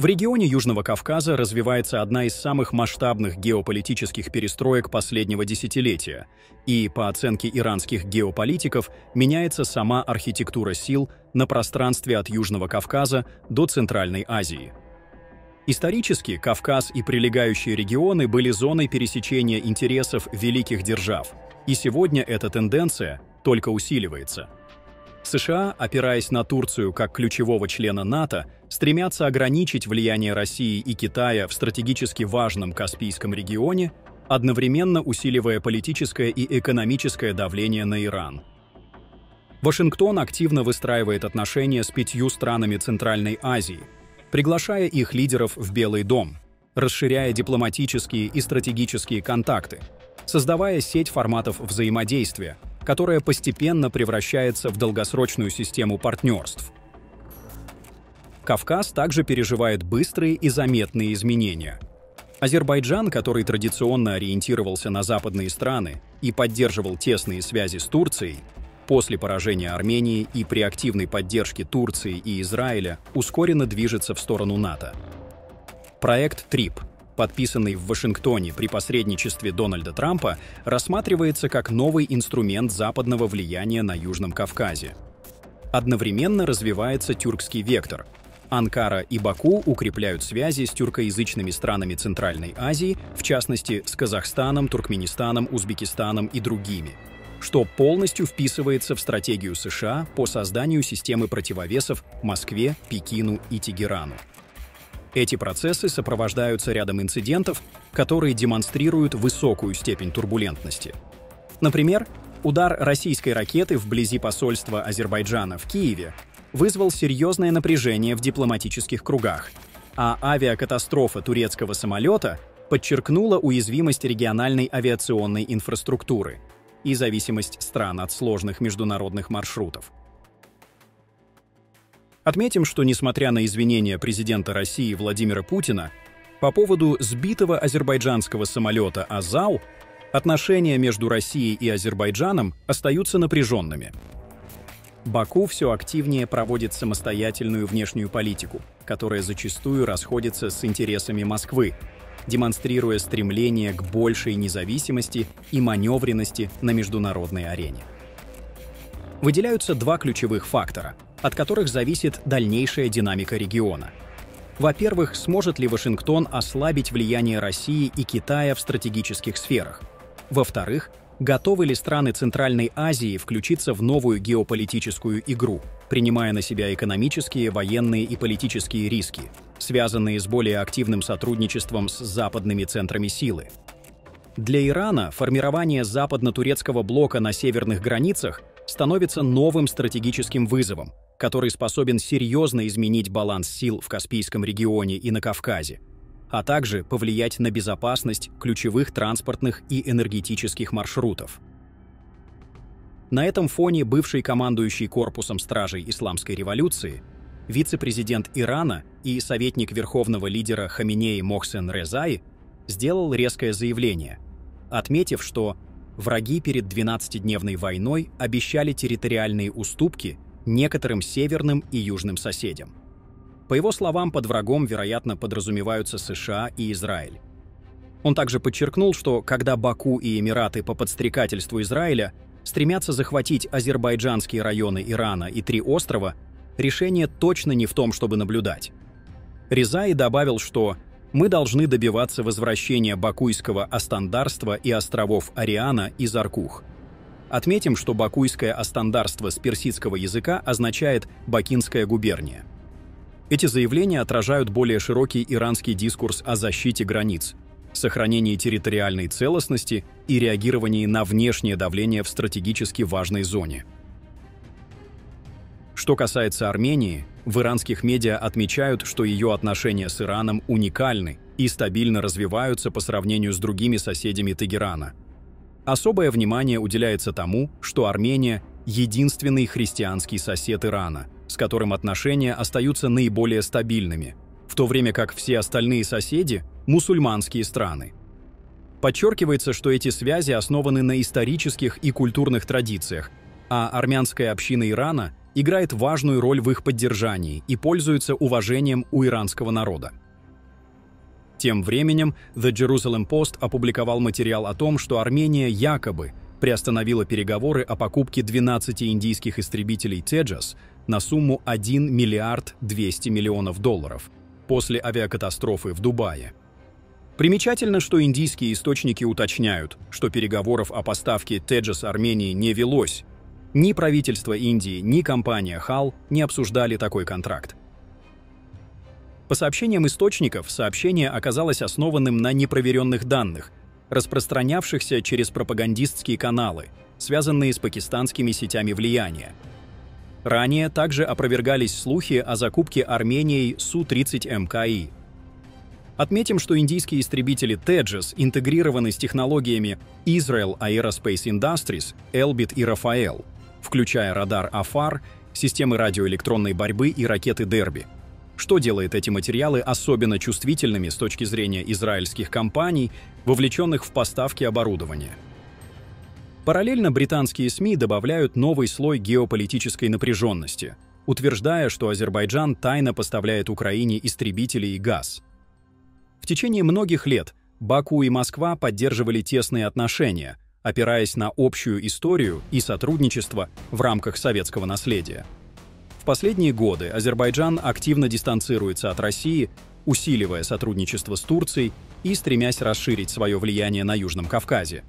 В регионе Южного Кавказа развивается одна из самых масштабных геополитических перестроек последнего десятилетия, и, по оценке иранских геополитиков, меняется сама архитектура сил на пространстве от Южного Кавказа до Центральной Азии. Исторически Кавказ и прилегающие регионы были зоной пересечения интересов великих держав, и сегодня эта тенденция только усиливается. США, опираясь на Турцию как ключевого члена НАТО, стремятся ограничить влияние России и Китая в стратегически важном Каспийском регионе, одновременно усиливая политическое и экономическое давление на Иран. Вашингтон активно выстраивает отношения с 5 странами Центральной Азии, приглашая их лидеров в Белый дом, расширяя дипломатические и стратегические контакты, создавая сеть форматов взаимодействия, которая постепенно превращается в долгосрочную систему партнерств. Кавказ также переживает быстрые и заметные изменения. Азербайджан, который традиционно ориентировался на западные страны и поддерживал тесные связи с Турцией, после поражения Армении и при активной поддержке Турции и Израиля ускоренно движется в сторону НАТО. Проект ТРИП, подписанный в Вашингтоне при посредничестве Дональда Трампа, рассматривается как новый инструмент западного влияния на Южном Кавказе. Одновременно развивается тюркский вектор. Анкара и Баку укрепляют связи с тюркоязычными странами Центральной Азии, в частности с Казахстаном, Туркменистаном, Узбекистаном и другими, что полностью вписывается в стратегию США по созданию системы противовесов Москве, Пекину и Тегерану. Эти процессы сопровождаются рядом инцидентов, которые демонстрируют высокую степень турбулентности. Например, удар российской ракеты вблизи посольства Азербайджана в Киеве вызвал серьезное напряжение в дипломатических кругах, а авиакатастрофа турецкого самолета подчеркнула уязвимость региональной авиационной инфраструктуры и зависимость стран от сложных международных маршрутов. Отметим, что, несмотря на извинения президента России Владимира Путина по поводу сбитого азербайджанского самолета «Азау», отношения между Россией и Азербайджаном остаются напряженными. Баку все активнее проводит самостоятельную внешнюю политику, которая зачастую расходится с интересами Москвы, демонстрируя стремление к большей независимости и маневренности на международной арене. Выделяются 2 ключевых фактора, от которых зависит дальнейшая динамика региона. Во-первых, сможет ли Вашингтон ослабить влияние России и Китая в стратегических сферах? Во-вторых, готовы ли страны Центральной Азии включиться в новую геополитическую игру, принимая на себя экономические, военные и политические риски, связанные с более активным сотрудничеством с западными центрами силы? Для Ирана формирование западно-турецкого блока на северных границах становится новым стратегическим вызовом, который способен серьезно изменить баланс сил в Каспийском регионе и на Кавказе, а также повлиять на безопасность ключевых транспортных и энергетических маршрутов. На этом фоне бывший командующий корпусом стражей Исламской революции, вице-президент Ирана и советник верховного лидера Хаминеи Мохсен Резаи сделал резкое заявление, отметив, что враги перед 12-дневной войной обещали территориальные уступки некоторым северным и южным соседям. По его словам, под врагом, вероятно, подразумеваются США и Израиль. Он также подчеркнул, что когда Баку и Эмираты по подстрекательству Израиля стремятся захватить азербайджанские районы Ирана и 3 острова, решение точно не в том, чтобы наблюдать. Резаи добавил, что «мы должны добиваться возвращения бакуйского остандарства и островов Ариана и Заркух». Отметим, что бакуйское остандарство с персидского языка означает «Бакинская губерния». Эти заявления отражают более широкий иранский дискурс о защите границ, сохранении территориальной целостности и реагировании на внешнее давление в стратегически важной зоне. Что касается Армении, в иранских медиа отмечают, что ее отношения с Ираном уникальны и стабильно развиваются по сравнению с другими соседями Тегерана. Особое внимание уделяется тому, что Армения – единственный христианский сосед Ирана, с которым отношения остаются наиболее стабильными, в то время как все остальные соседи – мусульманские страны. Подчеркивается, что эти связи основаны на исторических и культурных традициях, а армянская община Ирана играет важную роль в их поддержании и пользуется уважением у иранского народа. Тем временем The Jerusalem Post опубликовал материал о том, что Армения якобы приостановила переговоры о покупке 12 индийских истребителей Tejas на сумму $1 миллиард 200 миллионов после авиакатастрофы в Дубае. Примечательно, что индийские источники уточняют, что переговоров о поставке Tejas Армении не велось. Ни правительство Индии, ни компания HAL не обсуждали такой контракт. По сообщениям источников, сообщение оказалось основанным на непроверенных данных, распространявшихся через пропагандистские каналы, связанные с пакистанскими сетями влияния. Ранее также опровергались слухи о закупке Арменией Су-30 МКИ. Отметим, что индийские истребители Tejas интегрированы с технологиями Israel Aerospace Industries, Elbit и Rafael, включая радар Афар, системы радиоэлектронной борьбы и ракеты Дерби, что делает эти материалы особенно чувствительными с точки зрения израильских компаний, вовлеченных в поставки оборудования. Параллельно британские СМИ добавляют новый слой геополитической напряженности, утверждая, что Азербайджан тайно поставляет Украине истребители и газ. В течение многих лет Баку и Москва поддерживали тесные отношения, опираясь на общую историю и сотрудничество в рамках советского наследия. В последние годы Азербайджан активно дистанцируется от России, усиливая сотрудничество с Турцией и стремясь расширить свое влияние на Южном Кавказе.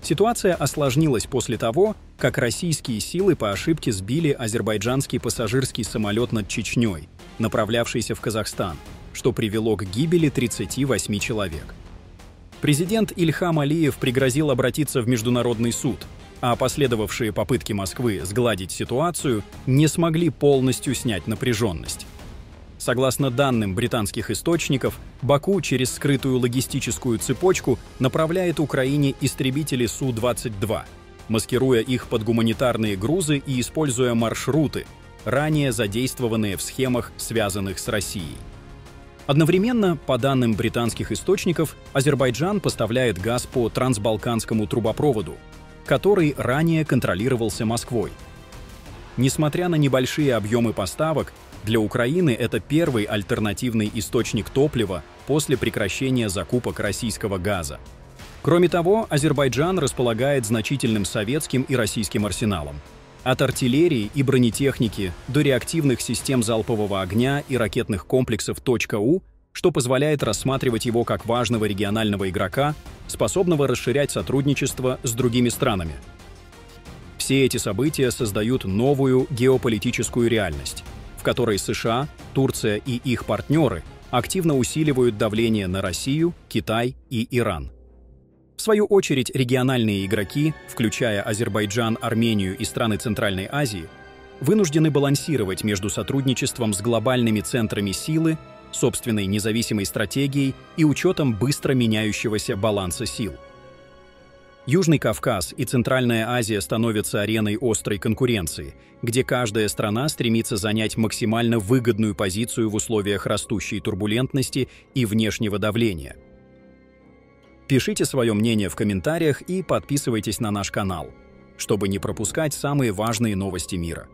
Ситуация осложнилась после того, как российские силы по ошибке сбили азербайджанский пассажирский самолет над Чечней, направлявшийся в Казахстан, что привело к гибели 38 человек. Президент Ильхам Алиев пригрозил обратиться в Международный суд, а последовавшие попытки Москвы сгладить ситуацию не смогли полностью снять напряженность. Согласно данным британских источников, Баку через скрытую логистическую цепочку направляет Украине истребители Су-22, маскируя их под гуманитарные грузы и используя маршруты, ранее задействованные в схемах, связанных с Россией. Одновременно, по данным британских источников, Азербайджан поставляет газ по трансбалканскому трубопроводу, который ранее контролировался Москвой. Несмотря на небольшие объемы поставок, для Украины это первый альтернативный источник топлива после прекращения закупок российского газа. Кроме того, Азербайджан располагает значительным советским и российским арсеналом. От артиллерии и бронетехники до реактивных систем залпового огня и ракетных комплексов .У, что позволяет рассматривать его как важного регионального игрока, способного расширять сотрудничество с другими странами. Все эти события создают новую геополитическую реальность, в которой США, Турция и их партнеры активно усиливают давление на Россию, Китай и Иран. В свою очередь, региональные игроки, включая Азербайджан, Армению и страны Центральной Азии, вынуждены балансировать между сотрудничеством с глобальными центрами силы, собственной независимой стратегией и учетом быстро меняющегося баланса сил. Южный Кавказ и Центральная Азия становятся ареной острой конкуренции, где каждая страна стремится занять максимально выгодную позицию в условиях растущей турбулентности и внешнего давления. Пишите свое мнение в комментариях и подписывайтесь на наш канал, чтобы не пропускать самые важные новости мира.